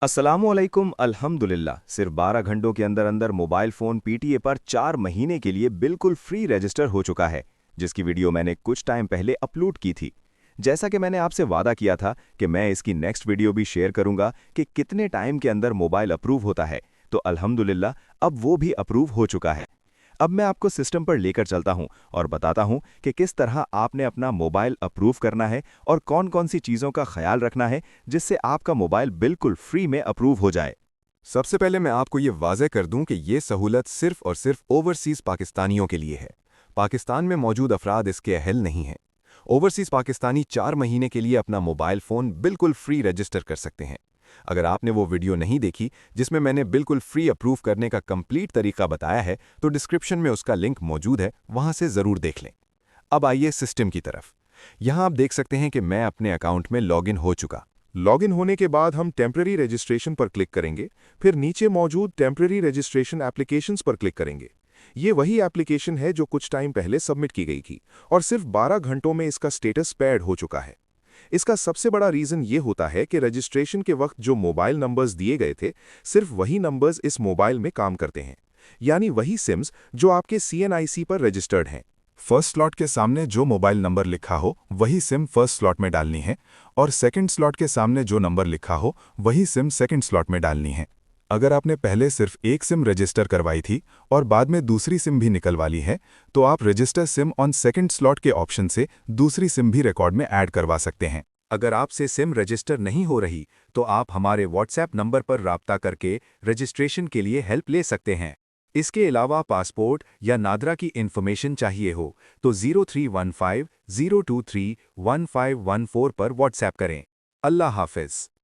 अस्सलामुअलैकुम अल्हम्दुलिल्लाह सिर्फ 12 घंटों के अंदर अंदर मोबाइल फ़ोन पीटीए पर 4 महीने के लिए बिल्कुल फ्री रजिस्टर हो चुका है, जिसकी वीडियो मैंने कुछ टाइम पहले अपलोड की थी। जैसा कि मैंने आपसे वादा किया था कि मैं इसकी नेक्स्ट वीडियो भी शेयर करूंगा कि कितने टाइम के अंदर मोबाइल अप्रूव होता है, तो अल्हम्दुलिल्लाह अब वो भी अप्रूव हो चुका है। अब मैं आपको सिस्टम पर लेकर चलता हूं और बताता हूं कि किस तरह आपने अपना मोबाइल अप्रूव करना है और कौन-कौन सी चीज़ों का ख्याल रखना है जिससे आपका मोबाइल बिल्कुल फ्री में अप्रूव हो जाए। सबसे पहले मैं आपको ये वाज़ेह कर दूं कि ये सहूलत सिर्फ और सिर्फ ओवरसीज़ पाकिस्तानियों के लिए है। पाकिस्तान में मौजूद अफराद इसके अहल नहीं हैं। ओवरसीज़ पाकिस्तानी 4 महीने के लिए अपना मोबाइल फ़ोन बिल्कुल फ्री रजिस्टर कर सकते हैं। अगर आपने वो वीडियो नहीं देखी जिसमें मैंने बिल्कुल फ्री अप्रूव करने का कंप्लीट तरीका बताया है, तो डिस्क्रिप्शन में उसका लिंक मौजूद है, वहाँ से ज़रूर देख लें। अब आइए सिस्टम की तरफ। यहाँ आप देख सकते हैं कि मैं अपने अकाउंट में लॉगिन हो चुका। लॉगिन होने के बाद हम टेम्पररी रजिस्ट्रेशन पर क्लिक करेंगे, फिर नीचे मौजूद टेम्पररी रजिस्ट्रेशन एप्लीकेशंस पर क्लिक करेंगे। ये वही एप्लीकेशन है जो कुछ टाइम पहले सबमिट की गई थी और सिर्फ 12 घंटों में इसका स्टेटस पैड हो चुका है। इसका सबसे बड़ा रीज़न ये होता है कि रजिस्ट्रेशन के वक्त जो मोबाइल नंबर्स दिए गए थे, सिर्फ वही नंबर्स इस मोबाइल में काम करते हैं, यानी वही सिम्स जो आपके CNIC पर रजिस्टर्ड हैं। फर्स्ट स्लॉट के सामने जो मोबाइल नंबर लिखा हो वही सिम फर्स्ट स्लॉट में डालनी है, और सेकंड स्लॉट के सामने जो नंबर लिखा हो वही सिम सेकंड स्लॉट में डालनी है। अगर आपने पहले सिर्फ एक सिम रजिस्टर करवाई थी और बाद में दूसरी सिम भी निकलवा ली है, तो आप register SIM on second slot के ऑप्शन से दूसरी सिम भी रिकॉर्ड में ऐड करवा सकते हैं। अगर आपसे सिम रजिस्टर नहीं हो रही, तो आप हमारे व्हाट्सएप नंबर पर राब्ता करके रजिस्ट्रेशन के लिए हेल्प ले सकते हैं। इसके अलावा पासपोर्ट या नादरा की इन्फॉर्मेशन चाहिए हो तो 0315 023 1514 पर व्हाट्सएप करें। अल्लाह हाफिज़।